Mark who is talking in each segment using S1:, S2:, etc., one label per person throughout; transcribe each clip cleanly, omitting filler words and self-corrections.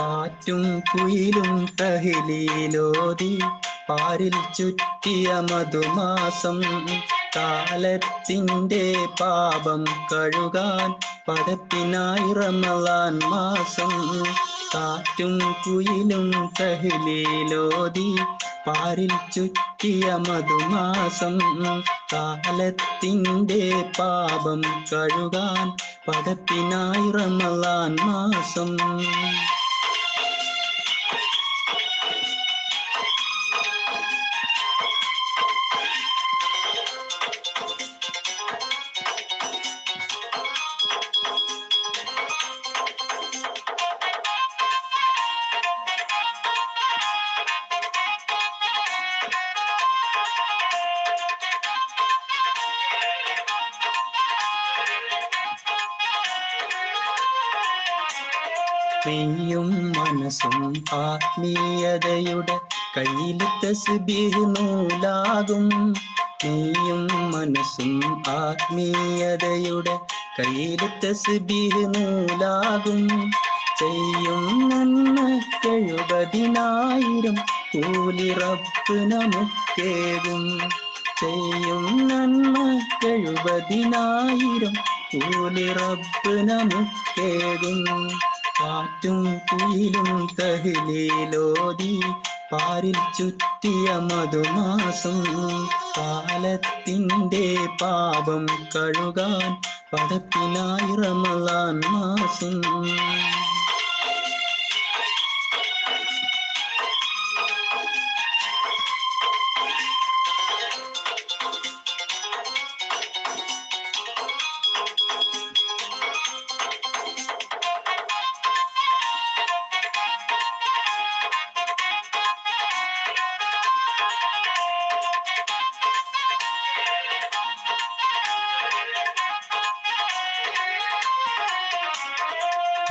S1: കാറ്റും കുയിലും തഹ്ലീലോതി പാരിൽ ചുറ്റിയ മധുമാസം കാലത്തിൻ്റെ പാപം കഴുകാൻ പടപ്പിനായി റമളാൻ മാസം. കാറ്റും കുയിലും തഹ്ലീലോതി പാരിൽ ചുറ്റിയ മധുമാസം കാലത്തിൻ്റെ പാപം കഴുകാൻ പടപ്പിനായി റമളാൻ മാസം. നെയ്യും മനസ്സും ആത്മീയതയുടെ കയ്യിൽ തസ്ബീഹ് നൂലാകും. നെയ്യും മനസ്സും ആത്മീയതയുടെ കയ്യിൽ തസ്ബീഹ് നൂലാകും. ചെയ്യും നന്മ 70,000 കൂലി റബ്ബ് നമുക്കേകും. ചെയ്യും നന്മ 70,000 കൂലി റബ്ബ് നമുക്കേകും. കാറ്റും കുയിലും തഹ്ലീലോതി പാരിൽ ചുറ്റിയ മധുമാസം കാലത്തിൻ്റെ പാപം കഴുകാൻ പടപ്പിനായി റമളാൻ മാസം.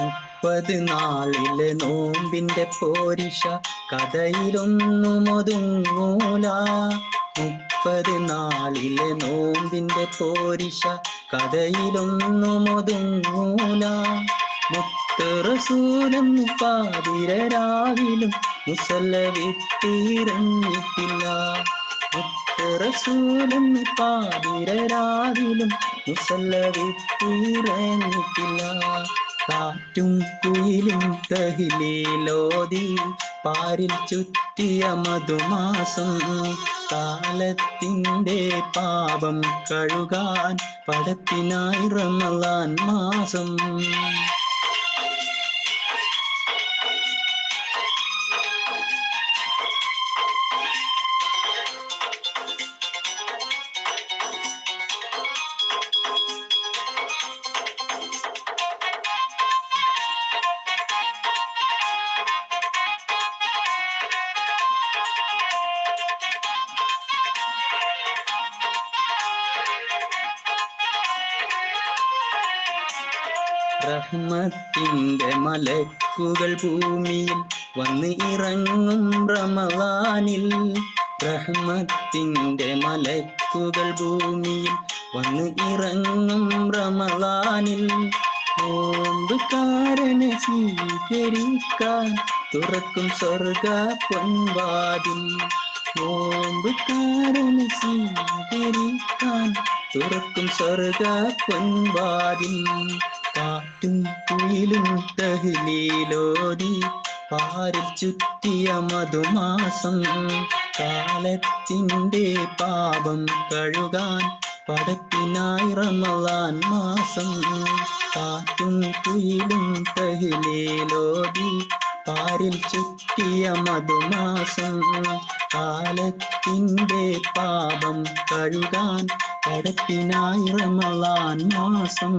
S1: മുപ്പത് നാളിലെ നോമ്പിന്റെ പോരിഷ കഥയിലൊന്നും ഒതുങ്ങൂല. 30 നാളിലെ നോമ്പിന്റെ പോരിഷ കഥയിലൊന്നും ഒതുങ്ങൂല. മുത്ത് റസൂലും പാതിര രാവിലും മുസല്ല വിട്ടിറങ്ങിയിട്ടില്ല. മുത്ത് റസൂലും പാതിര രാവിലും മുസല്ല വിട്ടിറങ്ങിയിട്ടില്ല. കാറ്റും കുയിലും തഹ്ലീലോതി പാരിൽ ചുറ്റിയ മധുമാസം കാലത്തിൻ്റെ പാപം കഴുകാൻ പടപ്പിനായി റമളാൻ മാസം. റഹ്മത്തിൻ്റെ മലക്കുകൾ ഭൂമിയിൽ വന്ന് ഇറങ്ങും റമളാനിൽ. റഹ്മത്തിൻ്റെ മലക്കുകൾ ഭൂമിയിൽ വന്ന് ഇറങ്ങും റമളാനിൽ. നോമ്പുകാരനെ സ്വീകരിക്കാൻ തുറക്കും സ്വർഗ പൊൻവാതിൽ. നോമ്പുകാരനെ സ്വീകരിക്കാൻ തുറക്കും സ്വർഗ പൊൻവാതിൽ. കാറ്റും കുയിലും തഹ്ലീലോതി പാരിൽ ചുറ്റിയ മധുമാസം കാലത്തിൻ്റെ പാപം കഴുകാൻ പടപ്പിനായി റമളാൻ മാസം. കാറ്റും കുയിലും തഹ്ലീലോതി പാരിൽ ചുറ്റിയ മധുമാസം കാലത്തിൻ്റെ പാപം കഴുകാൻ പടപ്പിനായി റമളാൻ മാസം.